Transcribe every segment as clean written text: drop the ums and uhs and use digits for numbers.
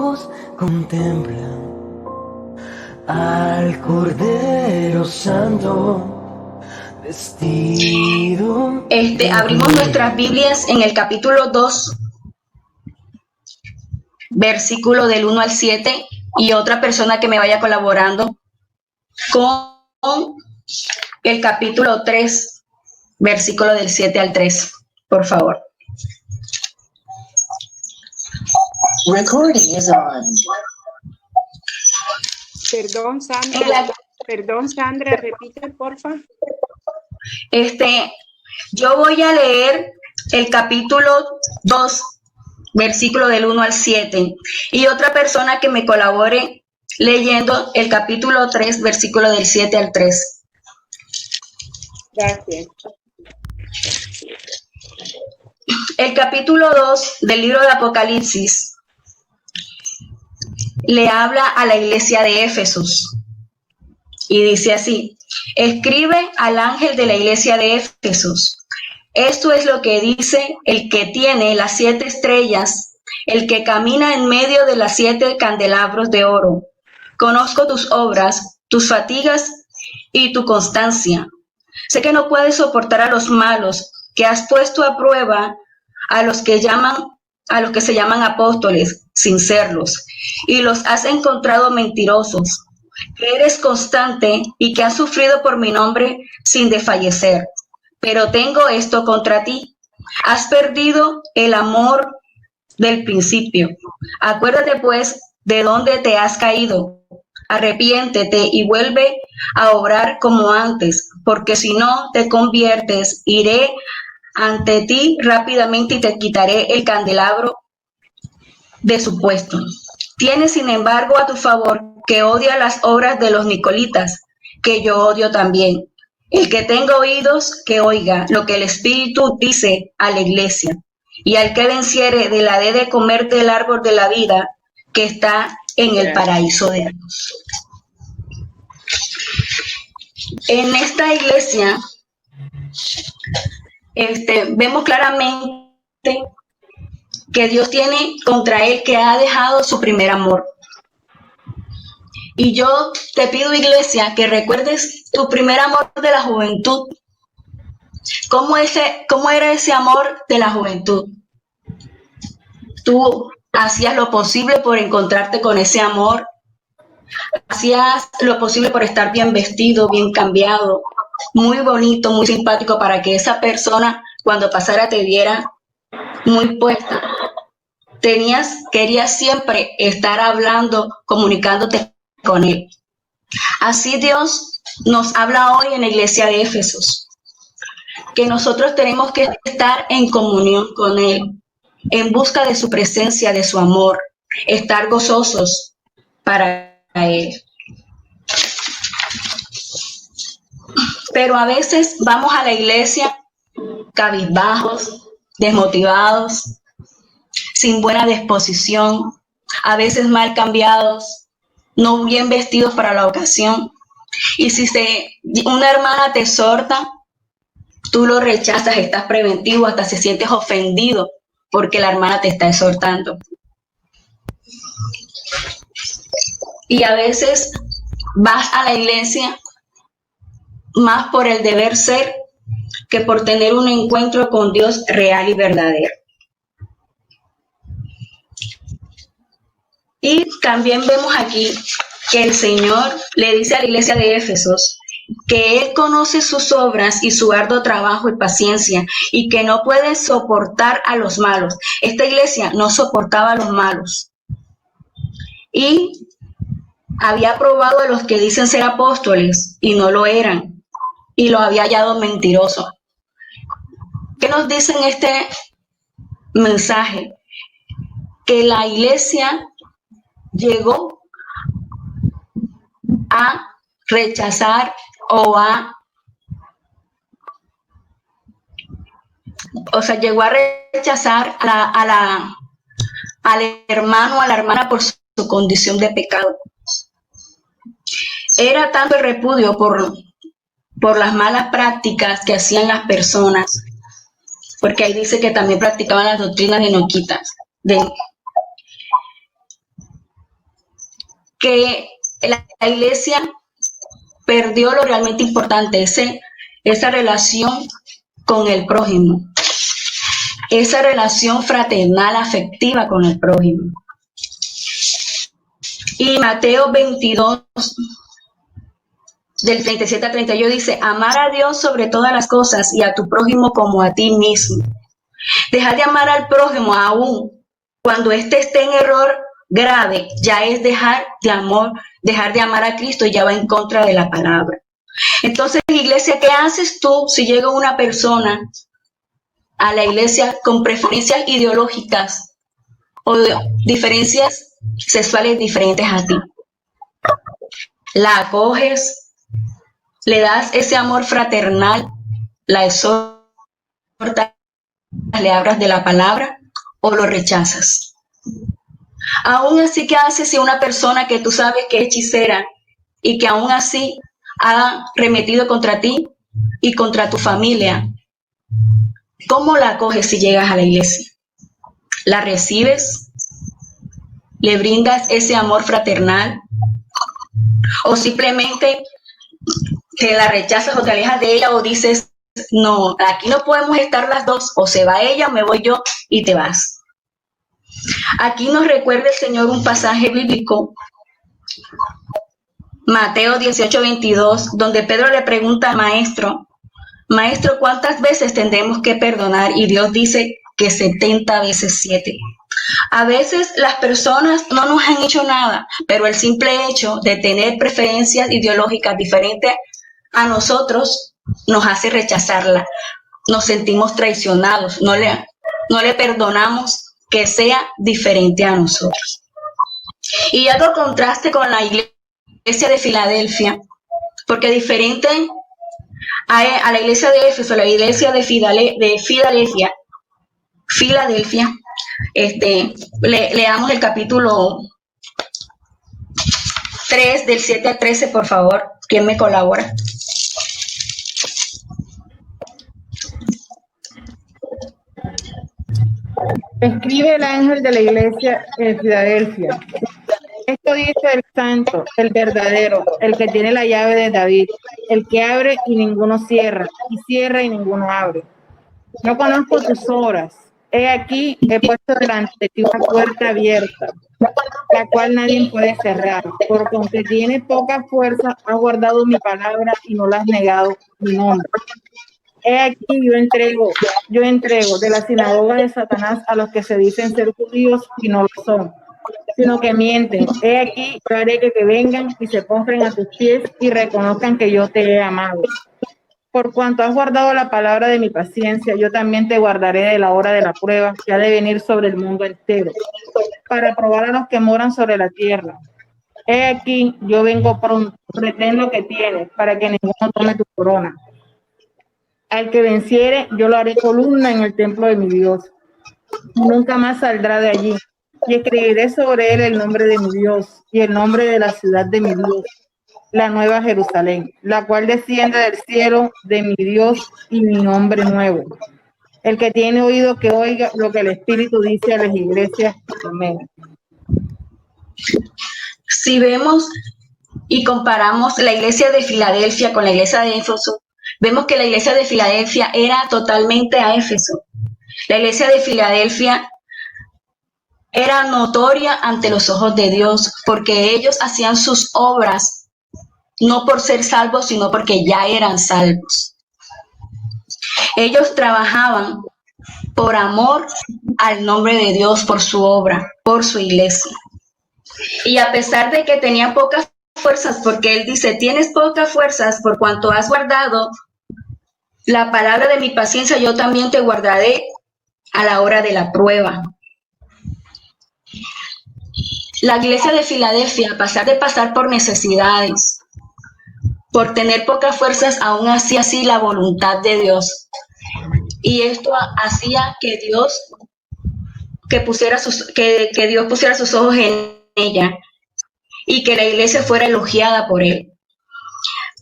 ojos contemplan al Cordero Santo vestido. Abrimos nuestras Biblias en el capítulo 2, versículo del 1 al 7, y otra persona que me vaya colaborando con el capítulo 3, versículo del 7 al 3, por favor. Recording is on. Perdón, Sandra, repite, porfa. Yo voy a leer el capítulo 2, versículo del 1 al 7, y otra persona que me colabore leyendo el capítulo 3, versículo del 7 al 3. Gracias. El capítulo 2 del libro de Apocalipsis le habla a la iglesia de Éfesos y dice así: escribe al ángel de la iglesia de Éfesos. Esto es lo que dice el que tiene las 7 estrellas, el que camina en medio de las 7 candelabros de oro. Conozco tus obras, tus fatigas y tu constancia. Sé que no puedes soportar a los malos, que has puesto a prueba a los que se llaman apóstoles sin serlos, y los has encontrado mentirosos, que eres constante y que has sufrido por mi nombre sin desfallecer. Pero tengo esto contra ti: has perdido el amor del principio. Acuérdate pues de dónde te has caído. Arrepiéntete y vuelve a obrar como antes, porque si no te conviertes, iré ante ti rápidamente y te quitaré el candelabro de su puesto. Tienes, sin embargo, a tu favor que odia las obras de los nicolitas, que yo odio también. El que tenga oídos, que oiga lo que el Espíritu dice a la iglesia. Y al que venciere, de la de comer del árbol de la vida que está en el paraíso de Dios. En esta iglesia vemos claramente que Dios tiene contra él que ha dejado su primer amor. Y yo te pido, iglesia, que recuerdes tu primer amor de la juventud. ¿Cómo era ese amor de la juventud? Tú hacías lo posible por encontrarte con ese amor. Hacías lo posible por estar bien vestido, bien cambiado, muy bonito, muy simpático, para que esa persona cuando pasara te viera muy puesta. Querías siempre estar hablando, comunicándote con él. Así Dios nos habla hoy en la iglesia de Éfesos, que nosotros tenemos que estar en comunión con él, en busca de su presencia, de su amor, estar gozosos para él. Pero a veces vamos a la iglesia cabizbajos, desmotivados, sin buena disposición, a veces mal cambiados, no bien vestidos para la ocasión. Y si una hermana te exhorta, tú lo rechazas, estás preventivo, hasta se sientes ofendido porque la hermana te está exhortando. Y a veces vas a la iglesia más por el deber ser que por tener un encuentro con Dios real y verdadero. Y también vemos aquí que el Señor le dice a la iglesia de Éfesos que Él conoce sus obras y su arduo trabajo y paciencia, y que no puede soportar a los malos. Esta iglesia no soportaba a los malos. Y había probado a los que dicen ser apóstoles y no lo eran, y los había hallado mentirosos. ¿Qué nos dice en este mensaje? Que la iglesia llegó a rechazar llegó a rechazar al hermano, a la hermana por su condición de pecado. Era tanto el repudio por las malas prácticas que hacían las personas, porque ahí dice que también practicaban las doctrinas enoquitas, que la iglesia perdió lo realmente importante, esa relación con el prójimo, esa relación fraternal, afectiva con el prójimo. Y Mateo 22, del 37 al 38 dice, amar a Dios sobre todas las cosas y a tu prójimo como a ti mismo. Dejar de amar al prójimo aún cuando éste esté en error grave, ya es dejar de amar a Cristo, y ya va en contra de la palabra. Entonces, iglesia, ¿qué haces tú si llega una persona a la iglesia con preferencias ideológicas o diferencias sexuales diferentes a ti? ¿La acoges? ¿Le das ese amor fraternal? ¿La exhortas? ¿Le hablas de la palabra o lo rechazas? Aún así, ¿qué haces si una persona que tú sabes que es hechicera y que aún así ha remetido contra ti y contra tu familia? ¿Cómo la acoges si llegas a la iglesia? ¿La recibes? ¿Le brindas ese amor fraternal? ¿O simplemente te la rechazas o te alejas de ella o dices, no, aquí no podemos estar las dos, o se va ella o me voy yo, y te vas? Aquí nos recuerda el Señor un pasaje bíblico, Mateo 18:22, donde Pedro le pregunta al maestro, ¿cuántas veces tendremos que perdonar? Y Dios dice que 70 veces 7. A veces las personas no nos han hecho nada, pero el simple hecho de tener preferencias ideológicas diferentes a nosotros nos hace rechazarla. Nos sentimos traicionados, no le perdonamos que sea diferente a nosotros. Y hago contraste con la iglesia de Filadelfia, porque diferente a la iglesia de Éfeso, la iglesia de Filadelfia, leamos el capítulo 3, del 7 al 13, por favor. ¿Quién me colabora? Escribe el ángel de la iglesia en Filadelfia. Esto dice el santo, el verdadero, el que tiene la llave de David, el que abre y ninguno cierra, y cierra y ninguno abre. No conozco tus obras. He aquí, he puesto delante de ti una puerta abierta, la cual nadie puede cerrar, porque aunque tiene poca fuerza, has guardado mi palabra y no la has negado mi nombre. He aquí, yo entrego de la sinagoga de Satanás a los que se dicen ser judíos y no lo son, sino que mienten. He aquí, yo haré que vengan y se postren a tus pies y reconozcan que yo te he amado. Por cuanto has guardado la palabra de mi paciencia, yo también te guardaré de la hora de la prueba que ha de venir sobre el mundo entero, para probar a los que moran sobre la tierra. He aquí, yo vengo pronto, retén lo que tienes, para que ninguno tome tu corona. Al que venciere, yo lo haré columna en el templo de mi Dios. Nunca más saldrá de allí. Y escribiré sobre él el nombre de mi Dios y el nombre de la ciudad de mi Dios, la nueva Jerusalén, la cual desciende del cielo de mi Dios, y mi nombre nuevo. El que tiene oído, que oiga lo que el Espíritu dice a las iglesias. Amén. Si vemos y comparamos la iglesia de Filadelfia con la iglesia de Éfeso, vemos que la iglesia de Filadelfia era totalmente a Éfeso. La iglesia de Filadelfia era notoria ante los ojos de Dios, porque ellos hacían sus obras no por ser salvos, sino porque ya eran salvos. Ellos trabajaban por amor al nombre de Dios, por su obra, por su iglesia. Y a pesar de que tenían pocas fuerzas, porque él dice, tienes pocas fuerzas por cuanto has guardado la palabra de mi paciencia, yo también te guardaré a la hora de la prueba. La iglesia de Filadelfia, a pesar de pasar por necesidades, por tener pocas fuerzas, aún hacía así la voluntad de Dios. Y esto hacía que Dios pusiera sus ojos en ella y que la iglesia fuera elogiada por él.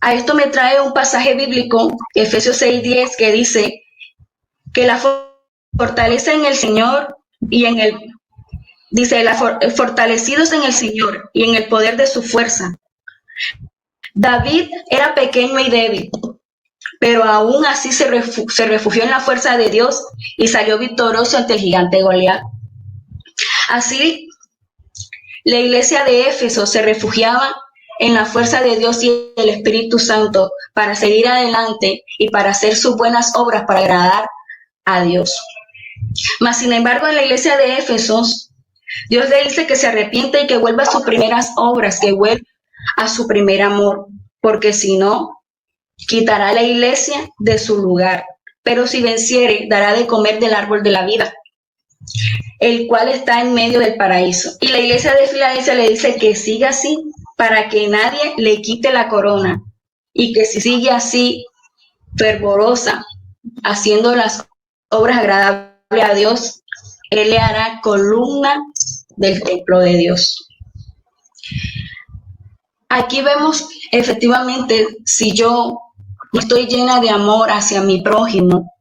A esto me trae un pasaje bíblico, Efesios 6:10, que dice que la fortaleza en el Señor y en el Dice, fortalecidos en el Señor y en el poder de su fuerza. David era pequeño y débil, pero aún así se refugió en la fuerza de Dios y salió victorioso ante el gigante Goliat. Así, la iglesia de Éfeso se refugiaba en la fuerza de Dios y el Espíritu Santo para seguir adelante y para hacer sus buenas obras para agradar a Dios. Mas, sin embargo, en la iglesia de Éfeso, Dios le dice que se arrepiente y que vuelva a sus primeras obras, que vuelva a su primer amor, porque si no, quitará la iglesia de su lugar. Pero si venciere, dará de comer del árbol de la vida, el cual está en medio del paraíso. Y la iglesia de Filadelfia le dice que siga así para que nadie le quite la corona, y que si sigue así, fervorosa, haciendo las obras agradables a Dios, Él le hará columna del templo de Dios. Aquí vemos efectivamente, si yo estoy llena de amor hacia mi prójimo,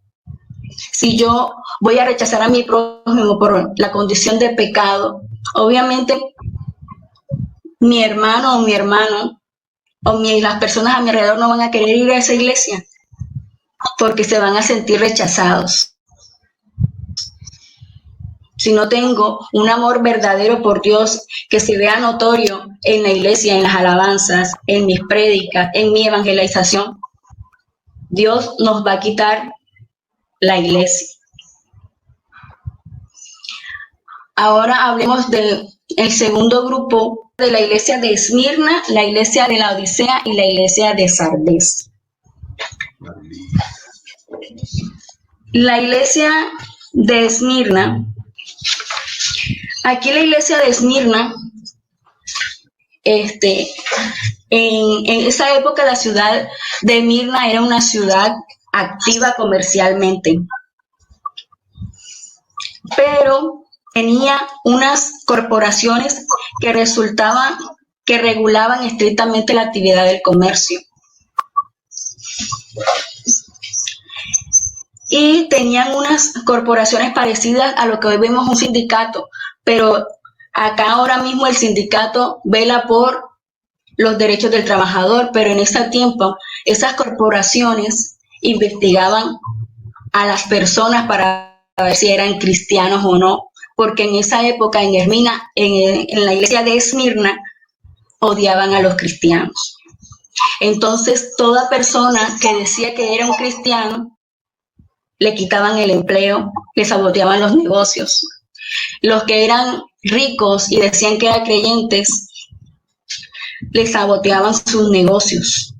si yo voy a rechazar a mi prójimo por la condición de pecado, obviamente mi hermano o las personas a mi alrededor no van a querer ir a esa iglesia porque se van a sentir rechazados. Si no tengo un amor verdadero por Dios que se vea notorio en la iglesia, en las alabanzas, en mis prédicas, en mi evangelización, Dios nos va a quitar la iglesia. Ahora hablemos del segundo grupo de la iglesia de Esmirna, la iglesia de la Odisea y la iglesia de Sardis. La iglesia de Esmirna, aquí la iglesia de Esmirna, en esa época la ciudad de Esmirna era una ciudad activa comercialmente, pero tenía unas corporaciones que regulaban estrictamente la actividad del comercio. Y tenían unas corporaciones parecidas a lo que hoy vemos un sindicato, pero acá ahora mismo el sindicato vela por los derechos del trabajador, pero en ese tiempo esas corporaciones investigaban a las personas para ver si eran cristianos o no, porque en esa época en Esmirna, en la iglesia de Esmirna, odiaban a los cristianos. Entonces toda persona que decía que era un cristiano, le quitaban el empleo, le saboteaban los negocios. Los que eran ricos y decían que eran creyentes, les saboteaban sus negocios.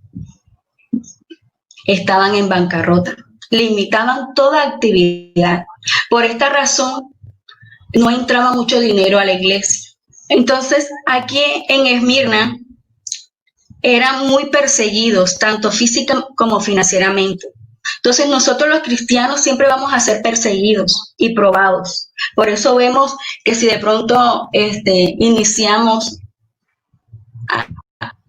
Estaban en bancarrota. Limitaban toda actividad. Por esta razón, no entraba mucho dinero a la iglesia. Entonces, aquí en Esmirna, eran muy perseguidos, tanto física como financieramente. Entonces, nosotros los cristianos siempre vamos a ser perseguidos y probados. Por eso vemos que si de pronto iniciamos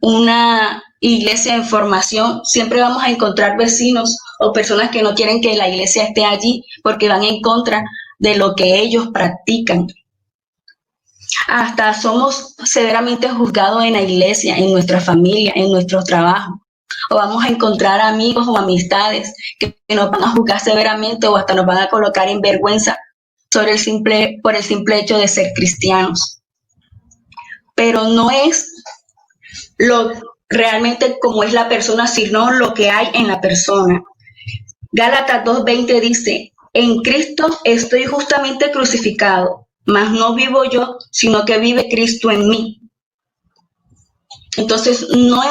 una iglesia en formación, siempre vamos a encontrar vecinos o personas que no quieren que la iglesia esté allí porque van en contra de lo que ellos practican. Hasta somos severamente juzgados en la iglesia, en nuestra familia, en nuestro trabajo. O vamos a encontrar amigos o amistades que nos van a juzgar severamente o hasta nos van a colocar en vergüenza por el simple hecho de ser cristianos. Pero no es lo realmente como es la persona, sino lo que hay en la persona. Gálatas 2:20 dice: en Cristo estoy justamente crucificado, mas no vivo yo, sino que vive Cristo en mí. Entonces, no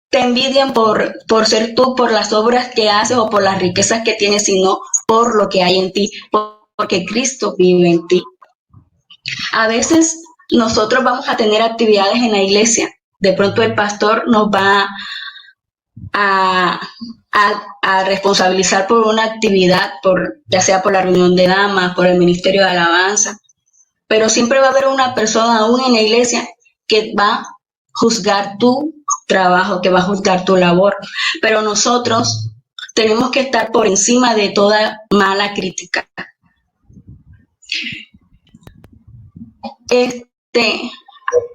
te envidian por ser tú, por las obras que haces o por las riquezas que tienes, sino por lo que hay en ti, porque Cristo vive en ti. A veces nosotros vamos a tener actividades en la iglesia. De pronto el pastor nos va a responsabilizar por una actividad, ya sea por la reunión de damas, por el ministerio de alabanza, pero siempre va a haber una persona aún en la iglesia que va a juzgar tu trabajo, que va a juzgar tu labor, pero nosotros tenemos que estar por encima de toda mala crítica.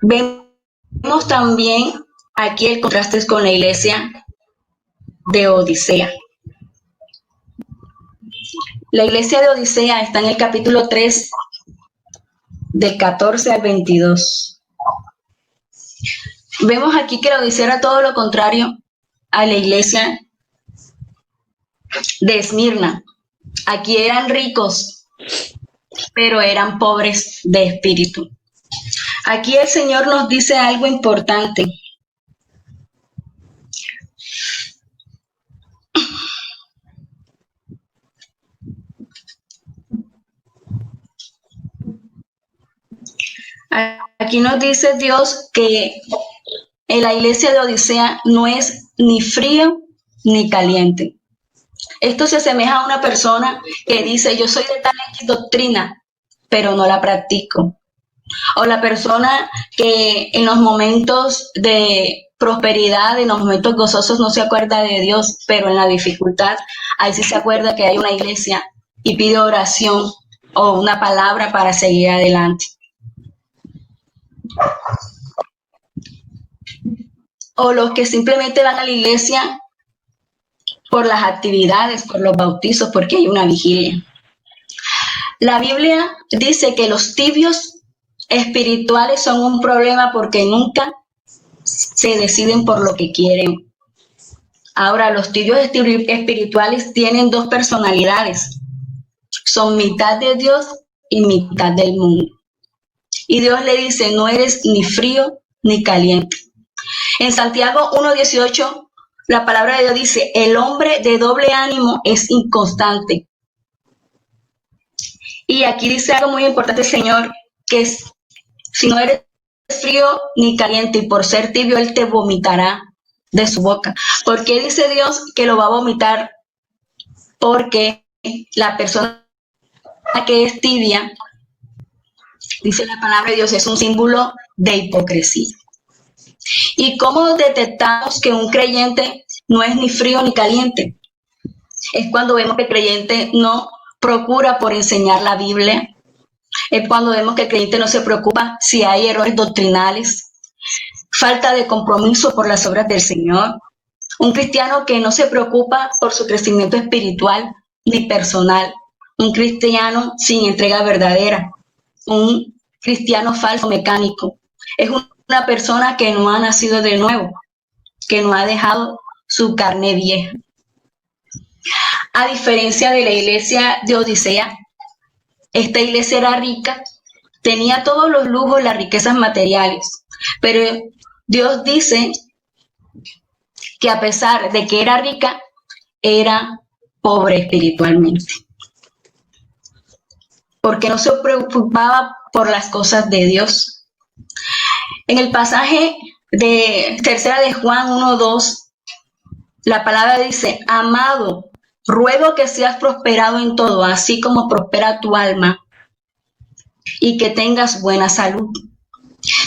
Vemos también aquí el contraste con la iglesia de Odisea. La iglesia de Odisea está en el capítulo 3, del 14 al 22. Vemos aquí que la Odisea era todo lo contrario a la iglesia de Esmirna. Aquí eran ricos, pero eran pobres de espíritu. Aquí el Señor nos dice algo importante. Aquí nos dice Dios que en la iglesia de Odisea no es ni frío ni caliente. Esto se asemeja a una persona que dice, yo soy de tal doctrina, pero no la practico. O la persona que en los momentos de prosperidad, en los momentos gozosos no se acuerda de Dios, pero en la dificultad, ahí sí se acuerda que hay una iglesia y pide oración o una palabra para seguir adelante. O los que simplemente van a la iglesia por las actividades, por los bautizos, porque hay una vigilia. La Biblia dice que los tibios espirituales son un problema porque nunca se deciden por lo que quieren. Ahora, los tibios espirituales tienen dos personalidades. Son mitad de Dios y mitad del mundo. Y Dios le dice, no eres ni frío ni caliente. En Santiago 1:18, la palabra de Dios dice, el hombre de doble ánimo es inconstante. Y aquí dice algo muy importante, Señor, que es, si no eres frío ni caliente y por ser tibio, Él te vomitará de su boca. ¿Por qué dice Dios que lo va a vomitar? Porque la persona que es tibia, dice la palabra de Dios, es un símbolo de hipocresía. ¿Y cómo detectamos que un creyente no es ni frío ni caliente? Es cuando vemos que el creyente no procura por enseñar la Biblia. Es cuando vemos que el creyente no se preocupa si hay errores doctrinales, falta de compromiso por las obras del Señor. Un cristiano que no se preocupa por su crecimiento espiritual ni personal. Un cristiano sin entrega verdadera. Un cristiano falso mecánico. Es una persona que no ha nacido de nuevo, que no ha dejado su carne vieja. A diferencia de la iglesia de Odisea, esta iglesia era rica, tenía todos los lujos, las riquezas materiales, pero Dios dice que a pesar de que era rica, era pobre espiritualmente, porque no se preocupaba por las cosas de Dios. En el pasaje de tercera de Juan 1:2, la palabra dice, amado, ruego que seas prosperado en todo, así como prospera tu alma, y que tengas buena salud.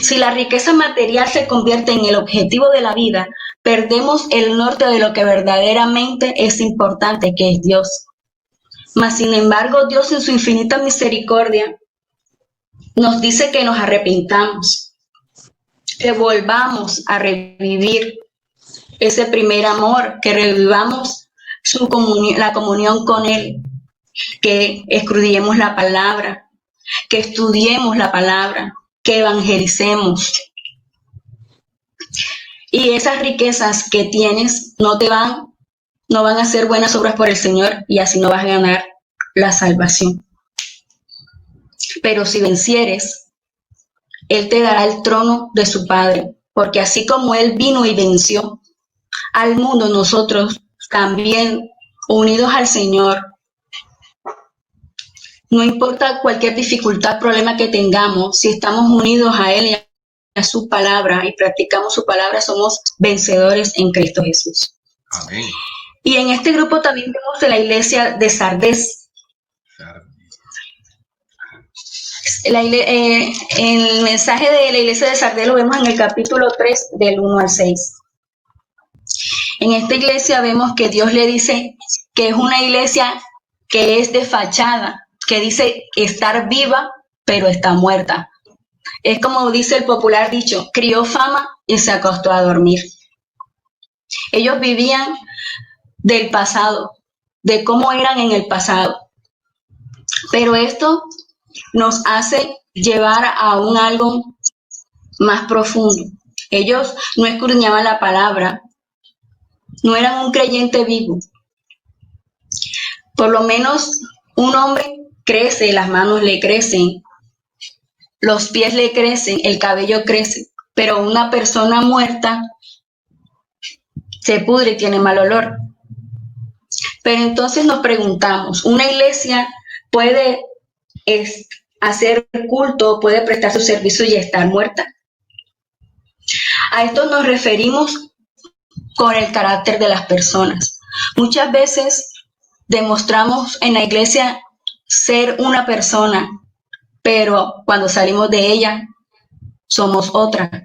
Si la riqueza material se convierte en el objetivo de la vida, perdemos el norte de lo que verdaderamente es importante, que es Dios. Mas, sin embargo, Dios en su infinita misericordia nos dice que nos arrepintamos, que volvamos a revivir ese primer amor, que revivamos la comunión con Él, que escudriñemos la palabra, que estudiemos la palabra, que evangelicemos. Y esas riquezas que tienes no van a hacer buenas obras por el Señor y así no vas a ganar la salvación. Pero si vencieres, Él te dará el trono de su Padre, porque así como Él vino y venció al mundo, nosotros también, unidos al Señor, no importa cualquier dificultad, problema que tengamos, si estamos unidos a Él y a su palabra y practicamos su palabra, somos vencedores en Cristo Jesús. Amén. Y en este grupo también vemos de la iglesia de Sardés. El mensaje de la iglesia de Sardés lo vemos en el capítulo 3, del 1 al 6. En esta iglesia vemos que Dios le dice que es una iglesia que es de fachada, que dice estar viva, pero está muerta. Es como dice el popular dicho, crió fama y se acostó a dormir. Ellos vivían del pasado, de cómo eran en el pasado. Pero esto nos hace llevar a un algo más profundo. Ellos no escudriñaban la palabra, no eran un creyente vivo. Por lo menos un hombre crece, las manos le crecen, los pies le crecen, el cabello crece, pero una persona muerta se pudre y tiene mal olor. Pero entonces nos preguntamos, ¿una iglesia puede hacer culto, puede prestar su servicio y estar muerta? A esto nos referimos con el carácter de las personas. Muchas veces demostramos en la iglesia ser una persona, pero cuando salimos de ella somos otra.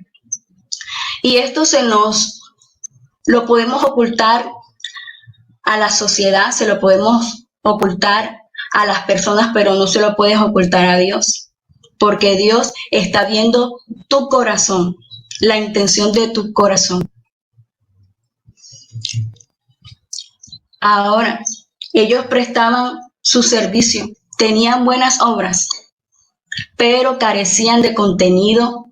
Y esto lo podemos ocultar a la sociedad, se lo podemos ocultar a las personas, pero no se lo puedes ocultar a Dios, porque Dios está viendo tu corazón, la intención de tu corazón. Ahora, ellos prestaban su servicio, tenían buenas obras, pero carecían de contenido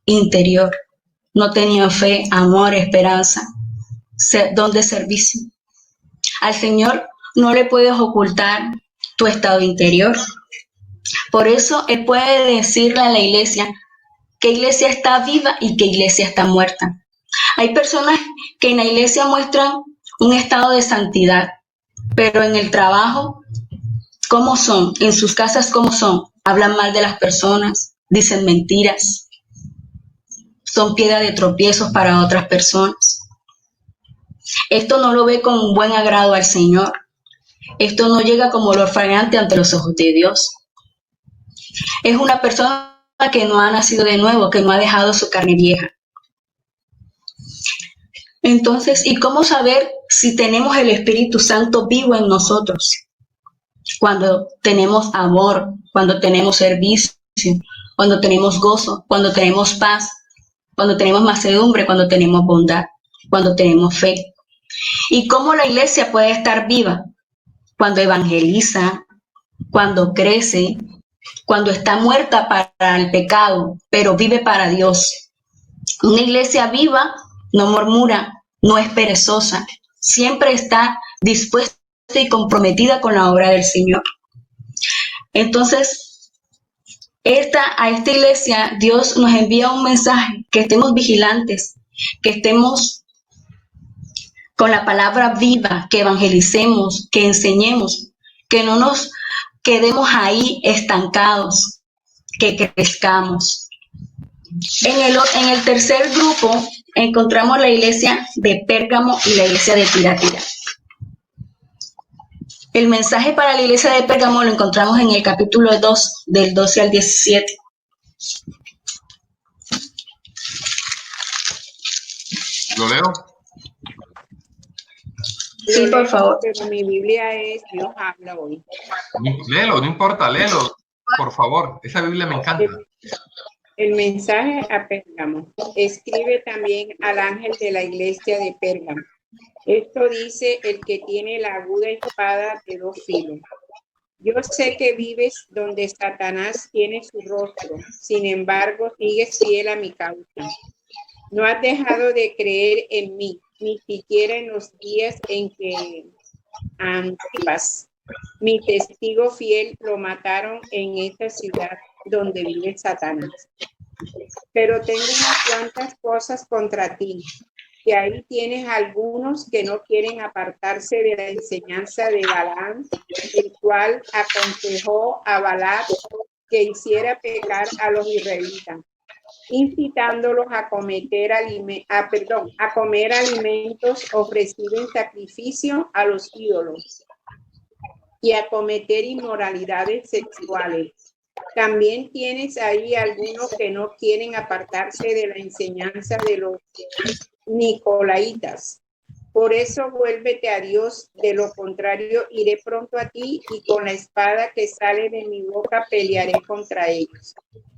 interior. No tenían fe, amor, esperanza, don de servicio. Al Señor no le puedes ocultar tu estado interior. Por eso Él puede decirle a la iglesia qué iglesia está viva y qué iglesia está muerta. Hay personas que en la iglesia muestran un estado de santidad, pero en el trabajo, ¿cómo son? En sus casas, ¿cómo son? Hablan mal de las personas, dicen mentiras, son piedra de tropiezos para otras personas. Esto no lo ve con buen agrado al Señor. Esto no llega como olor fragante ante los ojos de Dios. Es una persona que no ha nacido de nuevo, que no ha dejado su carne vieja. Entonces, ¿y cómo saber si tenemos el Espíritu Santo vivo en nosotros? Cuando tenemos amor, cuando tenemos servicio, cuando tenemos gozo, cuando tenemos paz, cuando tenemos mansedumbre, cuando tenemos bondad, cuando tenemos fe. ¿Y cómo la iglesia puede estar viva? Cuando evangeliza, cuando crece, cuando está muerta para el pecado, pero vive para Dios. Una iglesia viva no murmura, no es perezosa, siempre está dispuesta y comprometida con la obra del Señor. Entonces, a esta iglesia Dios nos envía un mensaje, que estemos vigilantes, que estemos con la palabra viva, que evangelicemos, que enseñemos, que no nos quedemos ahí estancados, que crezcamos. En el tercer grupo encontramos la iglesia de Pérgamo y la iglesia de Tiatira. El mensaje para la iglesia de Pérgamo lo encontramos en el capítulo 2, del 12 al 17. ¿Lo leo? Sí, por favor. Pero mi Biblia es Dios habla hoy. Léelo, no importa, léelo, por favor. Esa Biblia me encanta. El mensaje a Pérgamo. Escribe también al ángel de la iglesia de Pérgamo. Esto dice el que tiene la aguda espada de dos filos. Yo sé que vives donde Satanás tiene su rostro. Sin embargo, sigues fiel a mi causa. No has dejado de creer en mí, ni siquiera en los días en que Antipas, mi testigo fiel, lo mataron en esta ciudad donde vive Satanás. Pero tengo unas cuantas cosas contra ti, que ahí tienes algunos que no quieren apartarse de la enseñanza de Balaam, el cual aconsejó a Balac que hiciera pecar a los israelitas, incitándolos a comer alimentos ofrecidos en sacrificio a los ídolos y a cometer inmoralidades sexuales. También tienes ahí algunos que no quieren apartarse de la enseñanza de los nicolaitas. Por eso vuélvete a Dios, de lo contrario iré pronto a ti y con la espada que sale de mi boca pelearé contra ellos.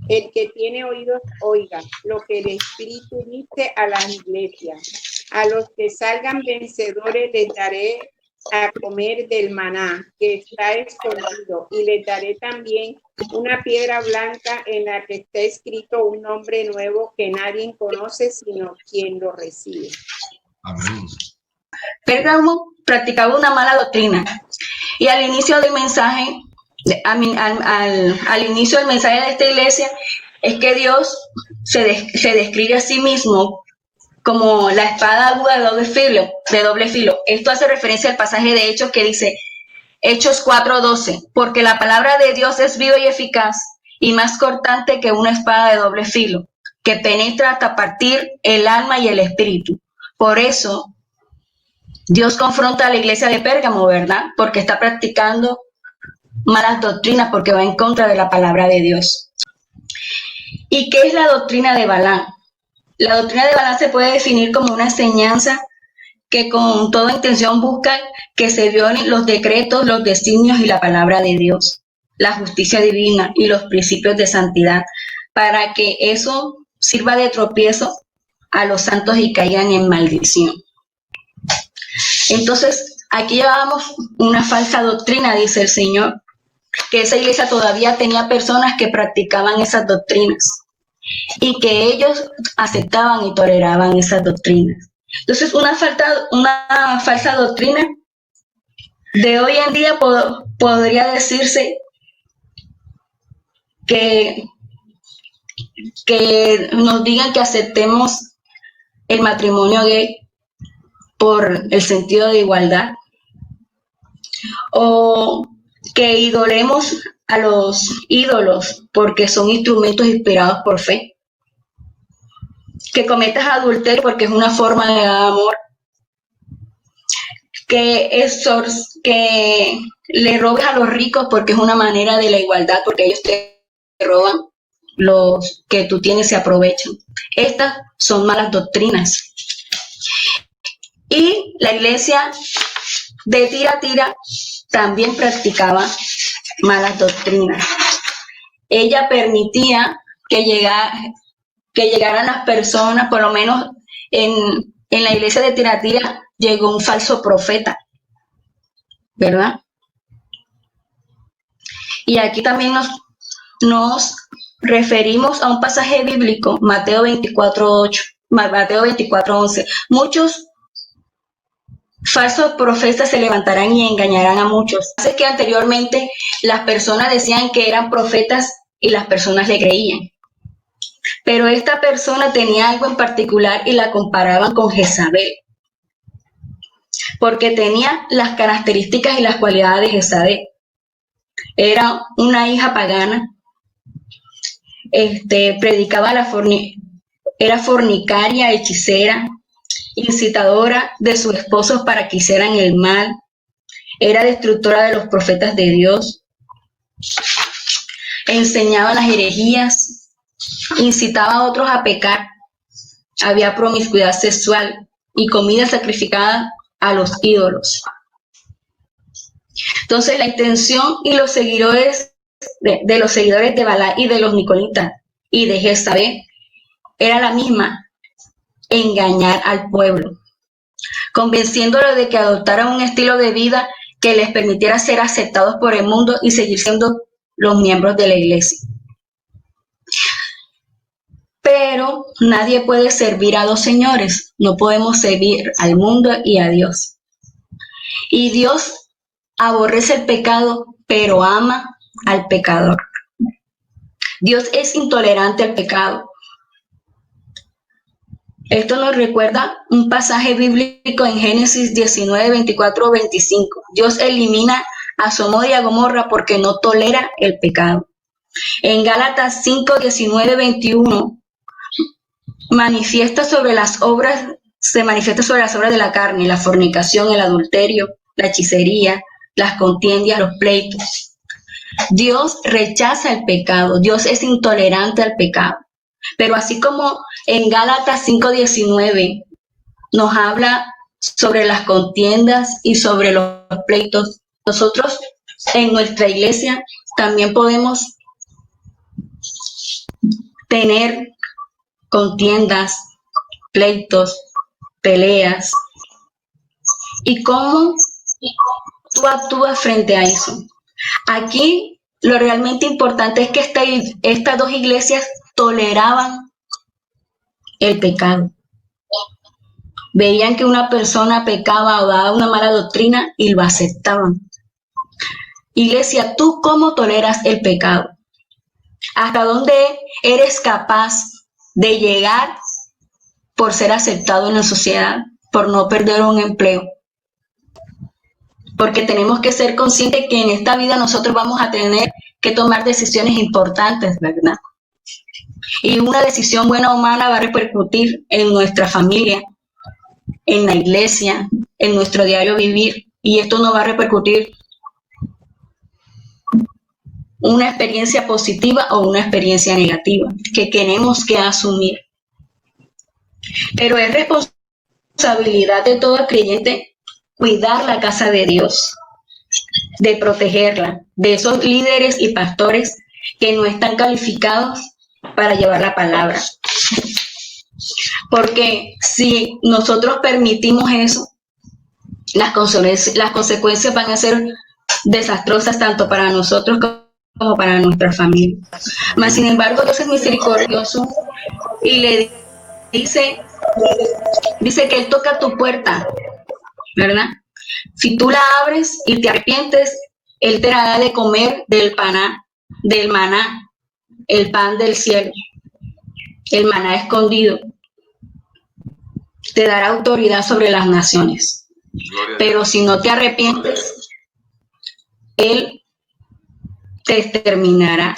El que tiene oídos, oiga lo que el Espíritu dice a las iglesias. A los que salgan vencedores les daré a comer del maná que está escondido, y les daré también una piedra blanca en la que está escrito un nombre nuevo que nadie conoce sino quien lo recibe. Amén. Pérgamo practicaba una mala doctrina, y al inicio del mensaje, al inicio del mensaje de esta iglesia, es que Dios se describe a sí mismo como la espada aguda de doble filo. Esto hace referencia al pasaje de Hechos que dice, Hechos 4:12, porque la palabra de Dios es viva y eficaz y más cortante que una espada de doble filo, que penetra hasta partir el alma y el espíritu. Por eso, Dios confronta a la iglesia de Pérgamo, ¿verdad? Porque está practicando malas doctrinas, porque va en contra de la palabra de Dios. ¿Y qué es la doctrina de Balaam? La doctrina de Balaam se puede definir como una enseñanza que con toda intención busca que se violen los decretos, los designios y la palabra de Dios, la justicia divina y los principios de santidad, para que eso sirva de tropiezo a los santos y caigan en maldición. Entonces, aquí llevábamos una falsa doctrina, dice el Señor, que esa iglesia todavía tenía personas que practicaban esas doctrinas y que ellos aceptaban y toleraban esas doctrinas. Entonces, una falsa doctrina de hoy en día podría decirse que nos digan que aceptemos el matrimonio gay por el sentido de igualdad, o que idolemos a los ídolos porque son instrumentos inspirados por fe, que cometas adulterio porque es una forma de amor, que le robes a los ricos porque es una manera de la igualdad, porque ellos te roban, los que tú tienes se aprovechan. Estas son malas doctrinas. Y la iglesia de Tiatira también practicaba malas doctrinas. Ella permitía que llegaran las personas, por lo menos en la iglesia de Tiatira llegó un falso profeta, ¿verdad? Y aquí también nos referimos a un pasaje bíblico, Mateo 24:11. Muchos falsos profetas se levantarán y engañarán a muchos. Hace que anteriormente las personas decían que eran profetas y las personas le creían. Pero esta persona tenía algo en particular y la comparaban con Jezabel, porque tenía las características y las cualidades de Jezabel. Era una hija pagana, predicaba era fornicaria, hechicera, incitadora de sus esposos para que hicieran el mal, era destructora de los profetas de Dios, enseñaba las herejías, incitaba a otros a pecar, había promiscuidad sexual y comida sacrificada a los ídolos. Entonces la intención y los seguidores de los seguidores de Balaam y de los nicolaítas y de Jezabel era la misma: engañar al pueblo, convenciéndolo de que adoptaran un estilo de vida que les permitiera ser aceptados por el mundo y seguir siendo los miembros de la iglesia. Pero nadie puede servir a dos señores, no podemos servir al mundo y a Dios. Y Dios aborrece el pecado, pero ama al pecador. Dios es intolerante al pecado. Esto nos recuerda un pasaje bíblico en Génesis 19, 24, 25. Dios elimina a Sodoma y a Gomorra porque no tolera el pecado. En Gálatas 5, 19, 21 se manifiesta sobre las obras de la carne: la fornicación, el adulterio, la hechicería, las contiendas, los pleitos. Dios rechaza el pecado, Dios es intolerante al pecado. Pero así como en Gálatas 5:19 nos habla sobre las contiendas y sobre los pleitos, nosotros en nuestra iglesia también podemos tener contiendas, pleitos, peleas. ¿Y cómo tú actúas frente a eso? Aquí lo realmente importante es que estas dos iglesias toleraban el pecado. Veían que una persona pecaba o daba una mala doctrina y lo aceptaban. Iglesia, ¿tú cómo toleras el pecado? ¿Hasta dónde eres capaz de llegar por ser aceptado en la sociedad, por no perder un empleo? Porque tenemos que ser conscientes que en esta vida nosotros vamos a tener que tomar decisiones importantes, ¿verdad? Y una decisión buena o mala va a repercutir en nuestra familia, en la iglesia, en nuestro diario vivir. Y esto no va a repercutir una experiencia positiva o una experiencia negativa que tenemos que asumir. Pero es responsabilidad de todo creyente cuidar la casa de Dios, de protegerla, de esos líderes y pastores que no están calificados para llevar la palabra. Porque si nosotros permitimos eso, las consecuencias van a ser desastrosas tanto para nosotros como para nuestra familia. Mas, sin embargo, Dios es misericordioso y le dice que Él toca tu puerta, ¿verdad? Si tú la abres y te arrepientes, Él te dará de comer del maná, el pan del cielo, el maná escondido. Te dará autoridad sobre las naciones. Pero si no te arrepientes, Él te exterminará.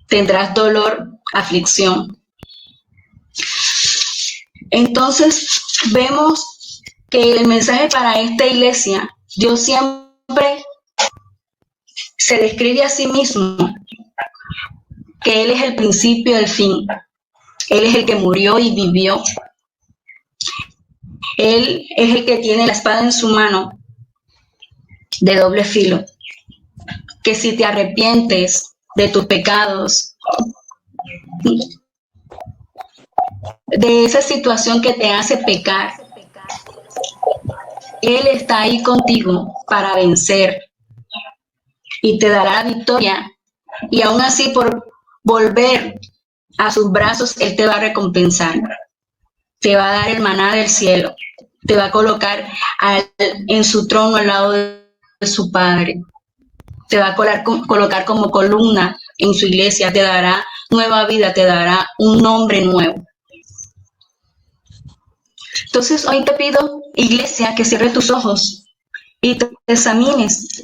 Tendrás dolor, aflicción. Entonces, vemos que el mensaje para esta iglesia, Dios siempre se describe a sí mismo, que Él es el principio y el fin. Él es el que murió y vivió. Él es el que tiene la espada en su mano de doble filo. Que si te arrepientes de tus pecados, de esa situación que te hace pecar, Él está ahí contigo para vencer y te dará la victoria. Y aún así, por volver a sus brazos, Él te va a recompensar. Te va a dar el maná del cielo. Te va a colocar en su trono al lado de su Padre. Te va a colocar como columna en su iglesia. Te dará nueva vida, te dará un nombre nuevo. Entonces, hoy te pido, iglesia, que cierres tus ojos y te examines.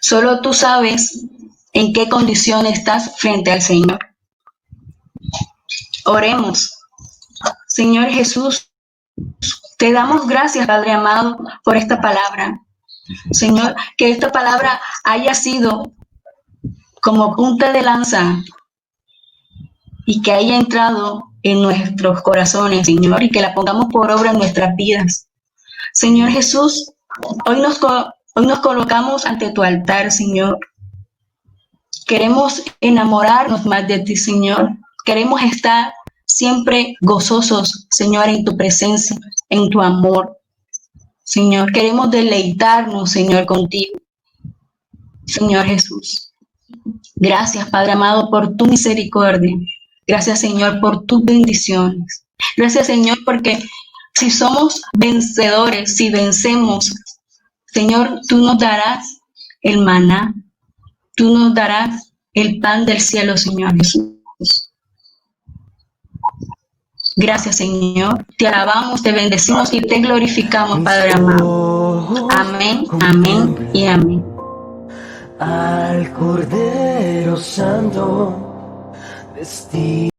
Solo tú sabes en qué condición estás frente al Señor. Oremos. Señor Jesús, te damos gracias, Padre amado, por esta palabra. Señor, que esta palabra haya sido como punta de lanza y que haya entrado en nuestros corazones, Señor, y que la pongamos por obra en nuestras vidas. Señor Jesús, hoy nos colocamos ante tu altar, Señor. Queremos enamorarnos más de ti, Señor. Queremos estar siempre gozosos, Señor, en tu presencia, en tu amor. Señor, queremos deleitarnos, Señor, contigo. Señor Jesús. Gracias, Padre amado, por tu misericordia. Gracias, Señor, por tus bendiciones. Gracias, Señor, porque si somos vencedores, si vencemos, Señor, tú nos darás el maná. Tú nos darás el pan del cielo, Señor Jesús. Gracias, Señor. Te alabamos, te bendecimos y te glorificamos, Padre amado. Amén, amén y amén. Al Cordero Santo, vestido